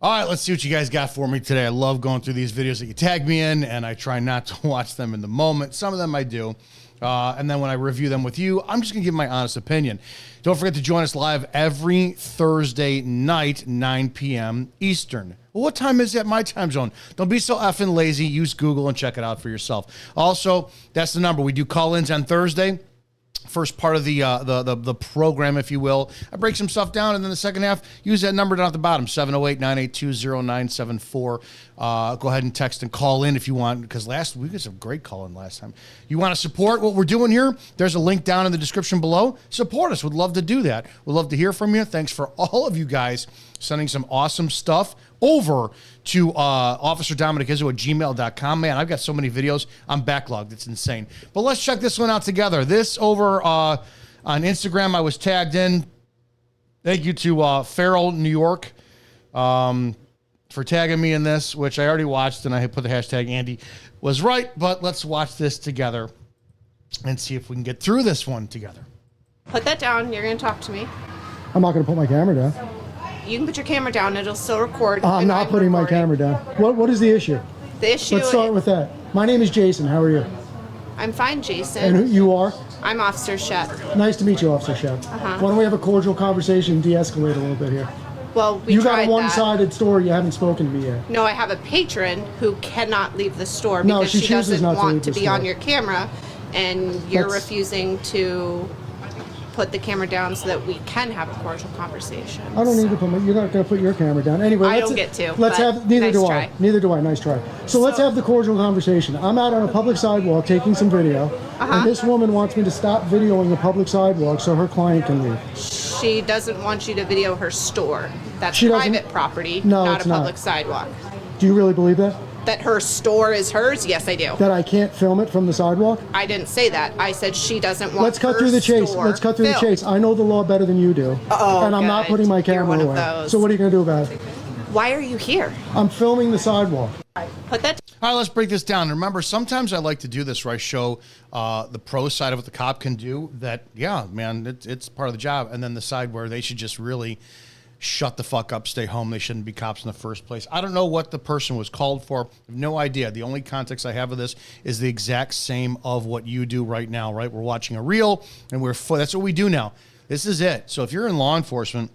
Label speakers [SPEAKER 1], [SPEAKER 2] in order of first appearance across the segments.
[SPEAKER 1] All right, let's see what you guys got for me today. I love going through these videos that you tag me in, and I try not to watch them in the moment. Some of them I do. And then when I review them with you, I'm just going to give my honest opinion. Don't forget to join us live every Thursday night, 9 p.m. Eastern. Well, what time is it? My time zone. Don't be so effing lazy. Use Google and check it out for yourself. Also, that's the number. We do call-ins on Thursday. First part of the program, if you will. I break some stuff down, and then the second half, use that number down at the bottom, 708-982-0974. Go ahead and text and call in if you want, because last week was a great call-in last time. You want to support what we're doing here? There's a link down in the description below. Support us. We'd love to do that. We'd love to hear from you. Thanks for all of you guys sending some awesome stuff over to officerdominickizzo at gmail.com. Man, I've got so many videos. I'm backlogged. It's insane. But let's check this one out together. This over on Instagram, I was tagged in. Thank you to Farrell, New York, for tagging me in this, which I already watched, and I put the hashtag Andy was right. But let's watch this together and see if we can get through this one together.
[SPEAKER 2] Put that down. You're going to talk to me.
[SPEAKER 3] I'm not going to put my camera down.
[SPEAKER 2] You can put your camera down. It'll still record.
[SPEAKER 3] I'm not putting my camera down. What is the issue?
[SPEAKER 2] The issue.
[SPEAKER 3] Let's start with that. My name is Jason. How are you?
[SPEAKER 2] I'm fine, Jason.
[SPEAKER 3] And who you are?
[SPEAKER 2] I'm Officer Shep.
[SPEAKER 3] Nice to meet you, Officer Shep. Why don't we have a cordial conversation, de-escalate a little bit here?
[SPEAKER 2] Well, we
[SPEAKER 3] You
[SPEAKER 2] tried
[SPEAKER 3] got a one-sided
[SPEAKER 2] that.
[SPEAKER 3] store. You haven't spoken to me yet.
[SPEAKER 2] No, I have a patron who cannot leave the store
[SPEAKER 3] No,
[SPEAKER 2] because
[SPEAKER 3] she
[SPEAKER 2] she
[SPEAKER 3] chooses
[SPEAKER 2] doesn't
[SPEAKER 3] not to
[SPEAKER 2] want
[SPEAKER 3] leave
[SPEAKER 2] to
[SPEAKER 3] the
[SPEAKER 2] be on
[SPEAKER 3] store.
[SPEAKER 2] your camera, and you're
[SPEAKER 3] That's-
[SPEAKER 2] refusing to put the camera down so that we can have a cordial conversation.
[SPEAKER 3] I don't need to put my. You're not going to put your camera down anyway.
[SPEAKER 2] I
[SPEAKER 3] let's-
[SPEAKER 2] don't get to,
[SPEAKER 3] Let's
[SPEAKER 2] but
[SPEAKER 3] have. Neither
[SPEAKER 2] nice
[SPEAKER 3] do
[SPEAKER 2] try.
[SPEAKER 3] I. Neither do I. Nice try. So let's have the cordial conversation. I'm out on a public sidewalk taking some video, and this woman wants me to stop videoing the public sidewalk so her client can leave.
[SPEAKER 2] She doesn't want you to video her store. That's
[SPEAKER 3] She doesn't-
[SPEAKER 2] private property,
[SPEAKER 3] No,
[SPEAKER 2] not
[SPEAKER 3] it's
[SPEAKER 2] a
[SPEAKER 3] not.
[SPEAKER 2] public sidewalk.
[SPEAKER 3] Do you really believe that?
[SPEAKER 2] That her store is hers? Yes, I do.
[SPEAKER 3] That I can't film it from the sidewalk?
[SPEAKER 2] I didn't say that. I said she doesn't want
[SPEAKER 3] Let's cut
[SPEAKER 2] her
[SPEAKER 3] through the chase.
[SPEAKER 2] store
[SPEAKER 3] Let's cut through the
[SPEAKER 2] filmed.
[SPEAKER 3] chase. I know the law better than you do.
[SPEAKER 2] Oh,
[SPEAKER 3] and I'm not
[SPEAKER 2] good.
[SPEAKER 3] putting my
[SPEAKER 2] You're
[SPEAKER 3] camera
[SPEAKER 2] one of
[SPEAKER 3] away.
[SPEAKER 2] those.
[SPEAKER 3] So what are you going to do about it?
[SPEAKER 2] Why are you here?
[SPEAKER 3] I'm filming the sidewalk.
[SPEAKER 2] Put that.
[SPEAKER 1] All right, let's break this down. Remember, sometimes I like to do this where I show the pro side of what the cop can do that, yeah, man, it's part of the job. And then the side where they should just really shut the fuck up, stay home. They shouldn't be cops in the first place. I don't know what the person was called for. I have no idea. The only context I have of this is the exact same of what you do right now, right? We're watching a reel, and that's what we do now. This is it. So if you're in law enforcement,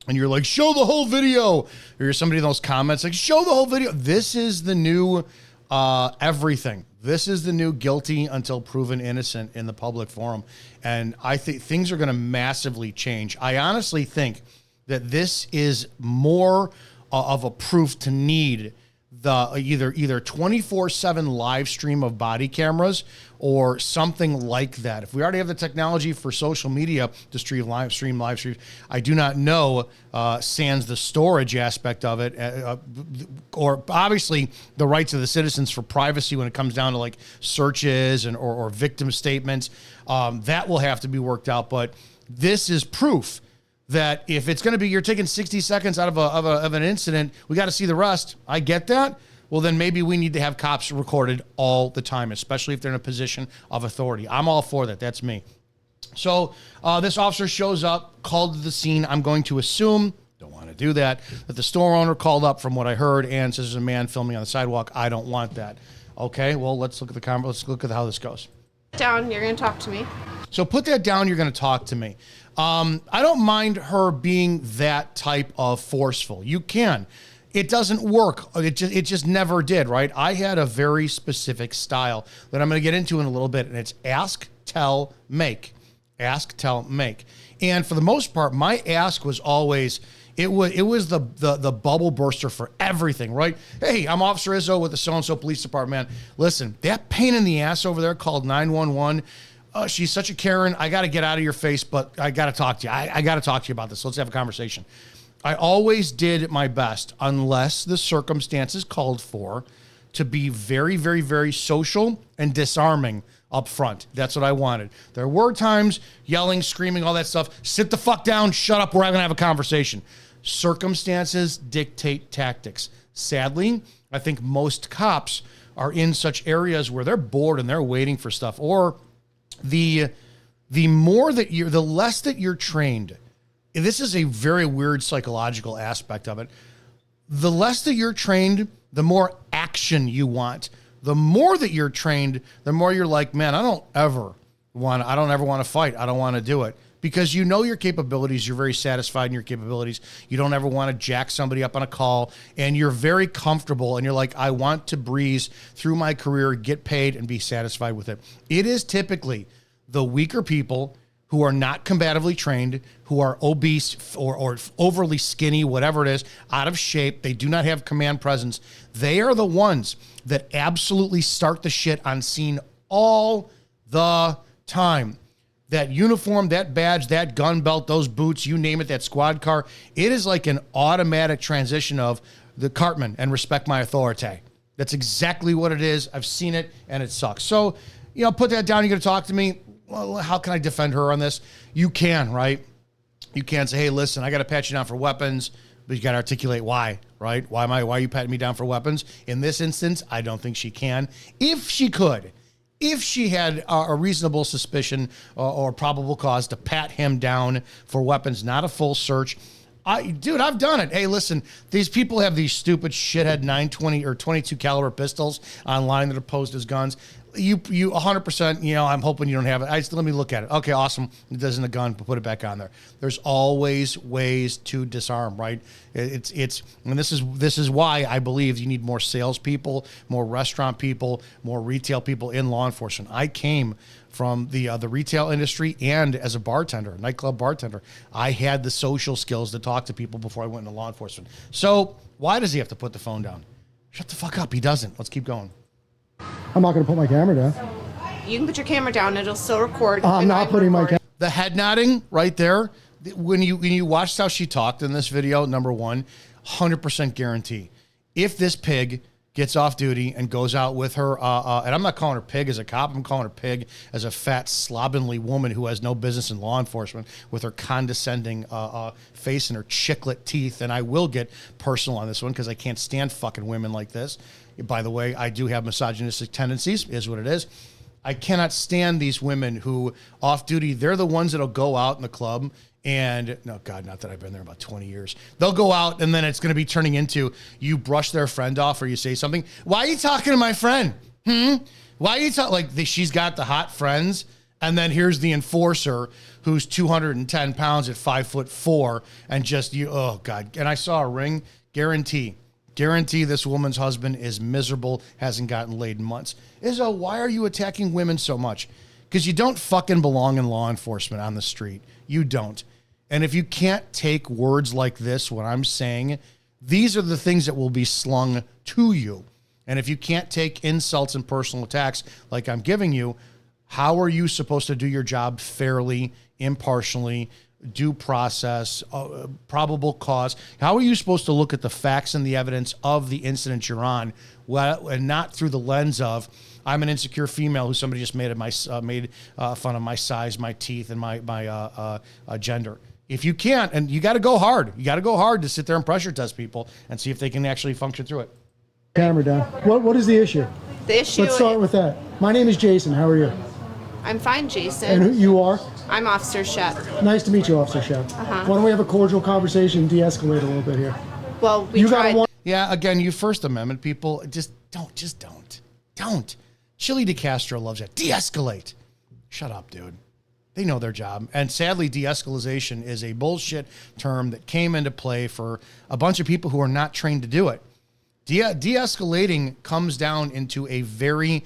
[SPEAKER 1] and you're like, show the whole video, or you're somebody in those comments like, show the whole video. This is the new everything. This is the new guilty until proven innocent in the public forum. And I think things are going to massively change. I honestly think that this is more of a proof to need the either 24/7 live stream of body cameras or something like that. If we already have the technology for social media to stream live streams, I do not know sans the storage aspect of it, or obviously the rights of the citizens for privacy when it comes down to like searches and or victim statements. That will have to be worked out, but this is proof that if it's going to be, you're taking 60 seconds out of an incident, we got to see the rest. I get that. Well, then maybe we need to have cops recorded all the time, especially if they're in a position of authority. I'm all for that. That's me. So this officer shows up, called to the scene. I'm going to assume, don't want to do that the store owner called up from what I heard and says there's a man filming on the sidewalk. I don't want that. Okay, well, let's look at the camera. Let's look at how this goes.
[SPEAKER 2] Down. You're going to talk to me.
[SPEAKER 1] So put that down. You're going to talk to me. I don't mind her being that type of forceful. You can. It doesn't work. It just never did, right? I had a very specific style that I'm going to get into in a little bit, and it's ask, tell, make. Ask, tell, make. And for the most part, my ask was always, it was the bubble burster for everything, right? Hey, I'm Officer Izzo with the so-and-so police department. Man, listen, that pain in the ass over there called 911, she's such a Karen. I got to get out of your face, but I got to talk to you. I got to talk to you about this. Let's have a conversation. I always did my best, unless the circumstances called for, to be very, very, very social and disarming up front. That's what I wanted. There were times yelling, screaming, all that stuff. Sit the fuck down. Shut up. We're going to have a conversation. Circumstances dictate tactics. Sadly, I think most cops are in such areas where they're bored and they're waiting for stuff, or the less that you're trained. This is a very weird psychological aspect of it. the less that you're trained, the more action you want. The more that you're trained, the more you're like, man, I don't ever want to fight. I don't want to do it. Because you know your capabilities, you're very satisfied in your capabilities. You don't ever want to jack somebody up on a call, and you're very comfortable, and you're like, I want to breeze through my career, get paid, and be satisfied with it. It is typically the weaker people who are not combatively trained, who are obese or overly skinny, whatever it is, out of shape. They do not have command presence. They are the ones that absolutely start the shit on scene all the time. That uniform, that badge, that gun belt, those boots, you name it, that squad car, it is like an automatic transition of the Cartman and respect my authority. That's exactly what it is. I've seen it, and it sucks. So, put that down. You're going to talk to me. Well, how can I defend her on this? You can, right? You can say, hey, listen, I got to pat you down for weapons, but you got to articulate why, right? Why are you patting me down for weapons? In this instance, I don't think she can. If she could, if she had a reasonable suspicion or probable cause to pat him down for weapons, not a full search. I've done it. Hey, listen, these people have these stupid shithead 920 or 22 caliber pistols online that are posed as guns. You 100%, I'm hoping you don't have it. Let me look at it. Okay, awesome. It doesn't a gun, but put it back on there. There's always ways to disarm, right? And this is why I believe you need more salespeople, more restaurant people, more retail people in law enforcement. I came from the retail industry, and as a bartender, nightclub bartender, I had the social skills to talk to people before I went into law enforcement. So why does he have to put the phone down? Shut the fuck up. He doesn't. Let's keep going.
[SPEAKER 3] I'm not going to put my camera down.
[SPEAKER 2] You can put your camera down. It'll still record.
[SPEAKER 3] I'm not putting my camera.
[SPEAKER 1] The head nodding right there. When you watched how she talked in this video, number one, 100% guarantee. If this pig gets off duty and goes out with her, and I'm not calling her pig as a cop, I'm calling her pig as a fat, slovenly woman who has no business in law enforcement with her condescending face and her chiclet teeth. And I will get personal on this one because I can't stand fucking women like this. By the way, I do have misogynistic tendencies, is what it is. I cannot stand these women who, off duty, they're the ones that'll go out in the club and, no, God, not that I've been there about 20 years. They'll go out and then it's going to be turning into you brush their friend off or you say something. Why are you talking to my friend? Why are you talking? Like, she's got the hot friends. And then here's the enforcer who's 210 pounds at 5'4" and just, oh, God. And I saw a ring, guarantee this woman's husband is miserable, hasn't gotten laid in months. Izzo, why are you attacking women so much? Because you don't fucking belong in law enforcement on the street. You don't. And if you can't take words like this, what I'm saying, these are the things that will be slung to you. And if you can't take insults and personal attacks like I'm giving you, how are you supposed to do your job fairly, impartially, due process, probable cause? How are you supposed to look at the facts and the evidence of the incident you're on, and not through the lens of, I'm an insecure female who somebody just made fun of my size, my teeth, and my gender? If you can't, and you got to go hard. You got to go hard to sit there and pressure test people and see if they can actually function through it.
[SPEAKER 3] Camera down. What is the issue?
[SPEAKER 2] The issue.
[SPEAKER 3] Let's start with that. My name is Jason. How are you?
[SPEAKER 2] I'm fine, Jason.
[SPEAKER 3] And you are?
[SPEAKER 2] I'm Officer Shep.
[SPEAKER 3] Nice to meet you, Officer Shep. Why don't we have a cordial conversation and de-escalate a little bit here?
[SPEAKER 2] Well, we tried.
[SPEAKER 1] Yeah, again, you First Amendment people, just don't. Chili DeCastro loves that. De-escalate. Shut up, dude. They know their job. And sadly, de-escalation is a bullshit term that came into play for a bunch of people who are not trained to do it. De-escalating comes down into a very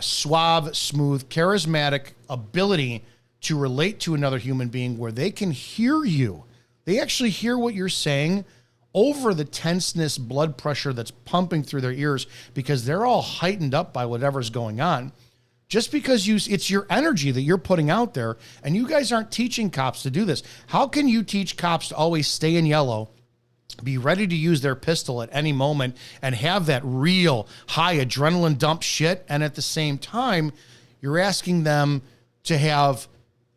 [SPEAKER 1] suave, smooth, charismatic ability to relate to another human being where they can hear you. They actually hear what you're saying over the tenseness, blood pressure that's pumping through their ears because they're all heightened up by whatever's going on. Just because it's your energy that you're putting out there, and you guys aren't teaching cops to do this. How can you teach cops to always stay in yellow, be ready to use their pistol at any moment, and have that real high adrenaline dump shit, and at the same time, you're asking them to have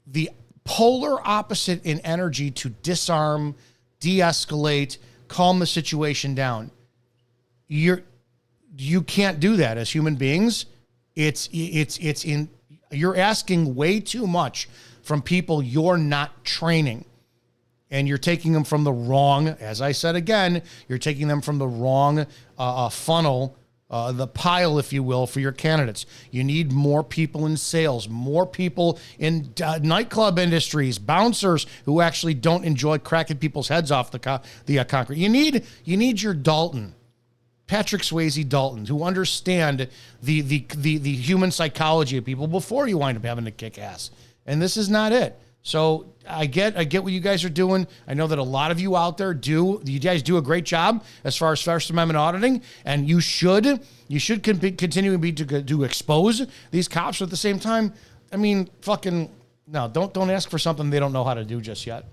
[SPEAKER 1] the polar opposite in energy to disarm, de-escalate, calm the situation down? You can't do that as human beings. You're asking way too much from people you're not training. and you're taking them from the wrong, as I said again, you're taking them from the wrong funnel, the pile, if you will, for your candidates. You need more people in sales, more people in nightclub industries, bouncers who actually don't enjoy cracking people's heads off the concrete. You need your Dalton, Patrick Swayze Dalton, who understand the human psychology of people before you wind up having to kick ass. And this is not it. So I get what you guys are doing. I know that a lot of you out there do. You guys do a great job as far as First Amendment auditing, and you should continue to expose these cops. But at the same time, I mean, fucking no, don't ask for something they don't know how to do just yet.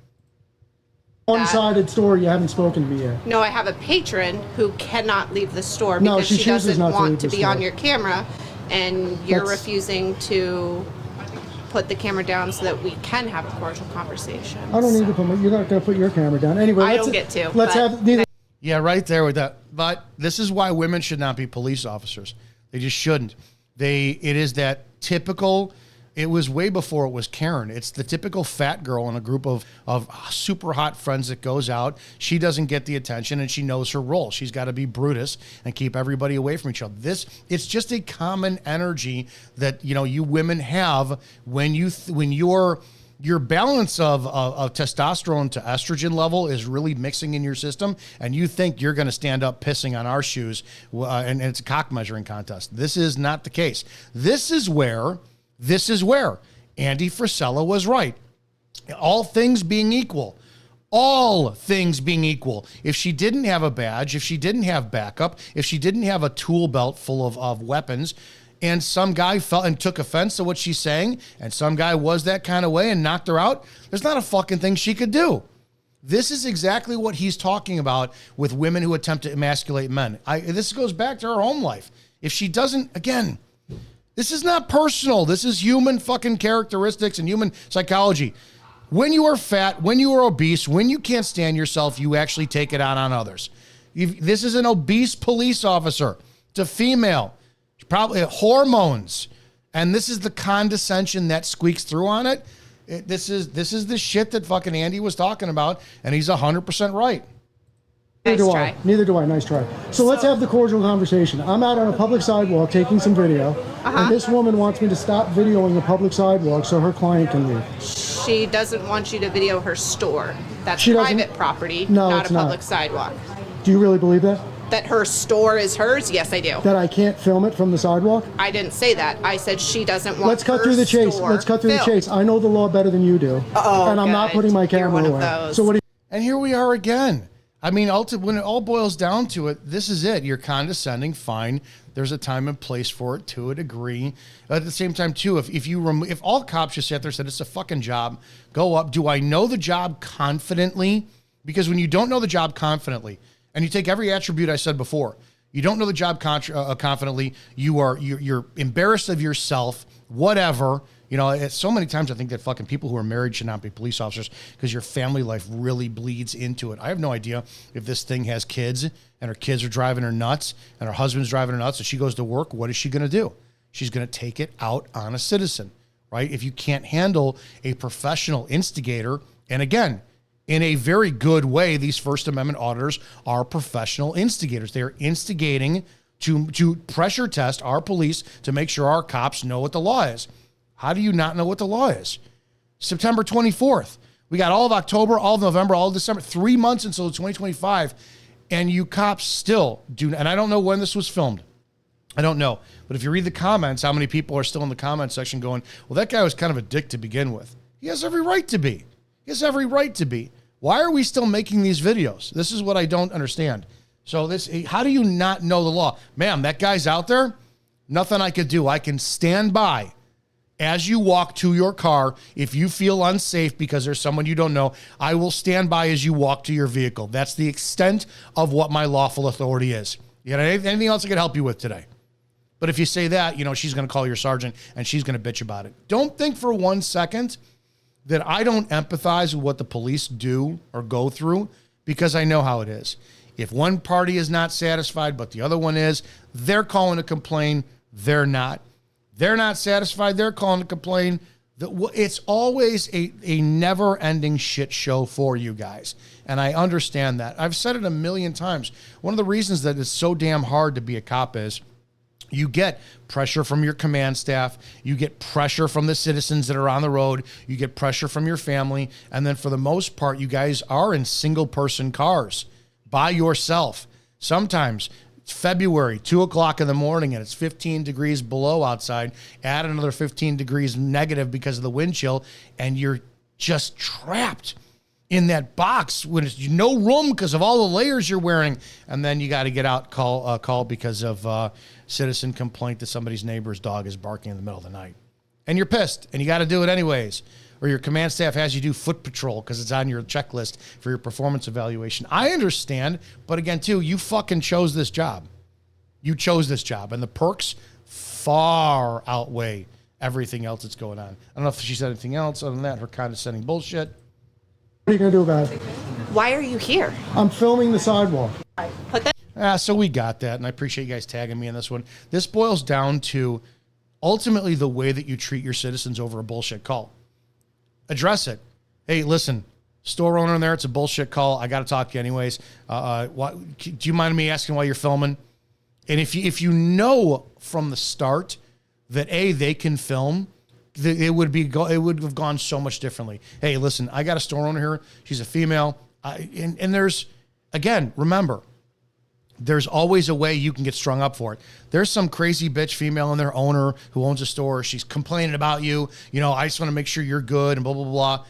[SPEAKER 3] One-sided store, you haven't spoken to me yet.
[SPEAKER 2] No, I have a patron who cannot leave the store because she doesn't want to be on your camera, and you're refusing to put the camera down so that we can have a cordial conversation.
[SPEAKER 3] I don't need to put you're not going to put your camera down. Anyway,
[SPEAKER 2] I don't get to.
[SPEAKER 3] Let's have neither.
[SPEAKER 1] Yeah, right there with that. But this is why women should not be police officers. They just shouldn't. It is that typical. It was way before it was Karen. It's the typical fat girl in a group of super hot friends that goes out. She doesn't get the attention, and she knows her role. She's got to be Brutus and keep everybody away from each other. It's just a common energy that you women have when your balance of testosterone to estrogen level is really mixing in your system, and you think you're going to stand up pissing on our shoes, and it's a cock measuring contest. This is not the case. This is where Andy Frisella was right. All things being equal, if she didn't have a badge, if she didn't have backup, if she didn't have a tool belt full of weapons, and some guy felt and took offense to what she's saying, and some guy was that kind of way and knocked her out, there's not a fucking thing she could do. This is exactly what he's talking about with women who attempt to emasculate men. This goes back to her home life. If she doesn't, again, this is not personal. This is human fucking characteristics and human psychology. When you are fat, when you are obese, when you can't stand yourself, you actually take it out on others. This is an obese police officer. It's a female. Probably hormones. And this is the condescension that squeaks through on it. This is the shit that fucking Andy was talking about, and he's 100% right.
[SPEAKER 3] Neither do I. Nice try. So let's have the cordial conversation. I'm out on a public sidewalk taking some video, and this woman wants me to stop videoing the public sidewalk so her client can leave.
[SPEAKER 2] She doesn't want you to video her store. That's private property, not a public sidewalk.
[SPEAKER 3] Do you really believe that?
[SPEAKER 2] That her store is hers? Yes, I do.
[SPEAKER 3] That I can't film it from the sidewalk?
[SPEAKER 2] I didn't say that. I said she doesn't want.
[SPEAKER 3] Let's cut through the chase. Let's cut through the chase. I know the law better than you do, and I'm not putting my camera away. So what?
[SPEAKER 1] And here we are again. I mean, when it all boils down to it, this is it. You're condescending, fine. There's a time and place for it to a degree. At the same time, too, if all cops just sat there and said it's a fucking job, go up. Do I know the job confidently? Because when you don't know the job confidently, and you take every attribute I said before, you don't know the job confidently. You're embarrassed of yourself. Whatever. It's so many times I think that fucking people who are married should not be police officers because your family life really bleeds into it. I have no idea if this thing has kids and her kids are driving her nuts and her husband's driving her nuts and she goes to work. What is she going to do? She's going to take it out on a citizen, right? If you can't handle a professional instigator, and again, in a very good way, these First Amendment auditors are professional instigators. They are instigating to pressure test our police to make sure our cops know what the law is. How do you not know what the law is? September 24th. We got all of October, all of November, all of December, 3 months until 2025. And you cops still do, and I don't know when this was filmed. I don't know. But if you read the comments, how many people are still in the comment section going, well, that guy was kind of a dick to begin with. He has every right to be. He has every right to be. Why are we still making these videos? This is what I don't understand. So how do you not know the law? Ma'am, that guy's out there. Nothing I could do. I can stand by as you walk to your car. If you feel unsafe because there's someone you don't know, I will stand by as you walk to your vehicle. That's the extent of what my lawful authority is. You got anything else I could help you with today? But if you say that, she's going to call your sergeant and she's going to bitch about it. Don't think for 1 second that I don't empathize with what the police do or go through, because I know how it is. If one party is not satisfied, but the other one is, they're calling to complain. They're not. They're not satisfied. They're calling to complain. It's always a never-ending shit show for you guys, and I understand that. I've said it a million times. One of the reasons that it's so damn hard to be a cop is you get pressure from your command staff, you get pressure from the citizens that are on the road, you get pressure from your family, and then for the most part, you guys are in single-person cars by yourself. Sometimes it's February, 2 o'clock in the morning, and it's 15 degrees below outside. Add another 15 degrees negative because of the wind chill, and you're just trapped in that box when it's no room because of all the layers you're wearing. And then you got to get out, call because of citizen complaint that somebody's neighbor's dog is barking in the middle of the night. And you're pissed, and you got to do it anyways. Or your command staff has you do foot patrol because it's on your checklist for your performance evaluation. I understand, but again, too, you fucking chose this job. You chose this job, and the perks far outweigh everything else that's going on. I don't know if she said anything else other than that, her condescending bullshit.
[SPEAKER 3] What are you going to do about it?
[SPEAKER 2] Why are you here?
[SPEAKER 3] I'm filming the sidewalk.
[SPEAKER 2] Put that.
[SPEAKER 1] So we got that, and I appreciate you guys tagging me in this one. This boils down to ultimately the way that you treat your citizens over a bullshit call. Address it. Hey, listen, store owner in there, it's a bullshit call. I got to talk to you anyways. Do you mind me asking why you're filming? And if you know from the start that they can film, it would have gone so much differently. Hey, listen, I got a store owner here. She's a female. And there's, again, remember, there's always a way you can get strung up for it. There's some crazy bitch female in their owner who owns a store. She's complaining about you. You know, I just want to make sure you're good and blah, blah, blah.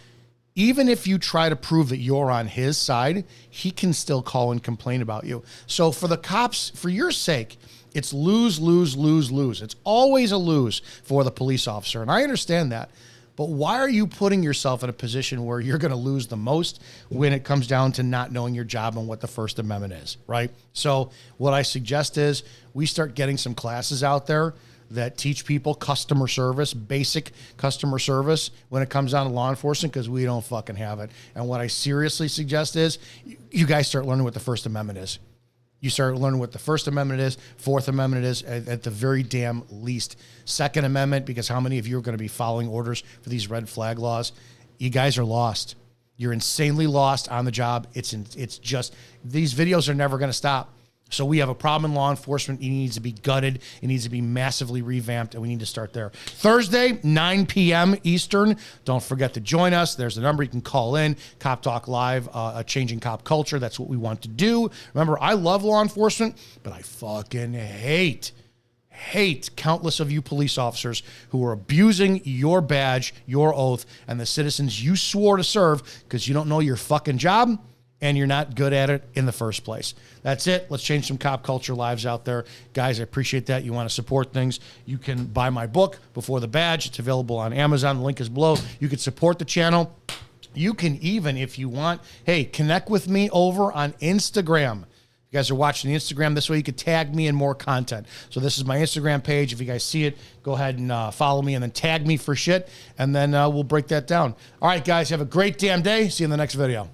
[SPEAKER 1] Even if you try to prove that you're on his side, he can still call and complain about you. So for the cops, for your sake, it's lose, lose, lose, lose. It's always a lose for the police officer. And I understand that. But why are you putting yourself in a position where you're going to lose the most when it comes down to not knowing your job and what the First Amendment is, right? So what I suggest is we start getting some classes out there that teach people customer service, basic customer service when it comes down to law enforcement, because we don't fucking have it. And what I seriously suggest is you guys start learning what the First Amendment is. You start learning what the First Amendment is, Fourth Amendment is, at the very damn least. Second Amendment, because how many of you are going to be following orders for these red flag laws? You guys are lost. You're insanely lost on the job. It's just, these videos are never going to stop. So we have a problem in law enforcement. It needs to be gutted. It needs to be massively revamped, and we need to start there. Thursday, 9 p.m. Eastern. Don't forget to join us. There's a number you can call in. Cop Talk Live, a changing cop culture. That's what we want to do. Remember, I love law enforcement, but I fucking hate countless of you police officers who are abusing your badge, your oath, and the citizens you swore to serve because you don't know your fucking job and you're not good at it in the first place. That's it. Let's change some cop culture lives out there. Guys, I appreciate that. You want to support things, you can buy my book, Before the Badge. It's available on Amazon. The link is below. You can support the channel. You can even, if you want, hey, connect with me over on Instagram. If you guys are watching the Instagram this way, you could tag me in more content. So this is my Instagram page. If you guys see it, go ahead and follow me and then tag me for shit, and then we'll break that down. All right, guys, have a great damn day. See you in the next video.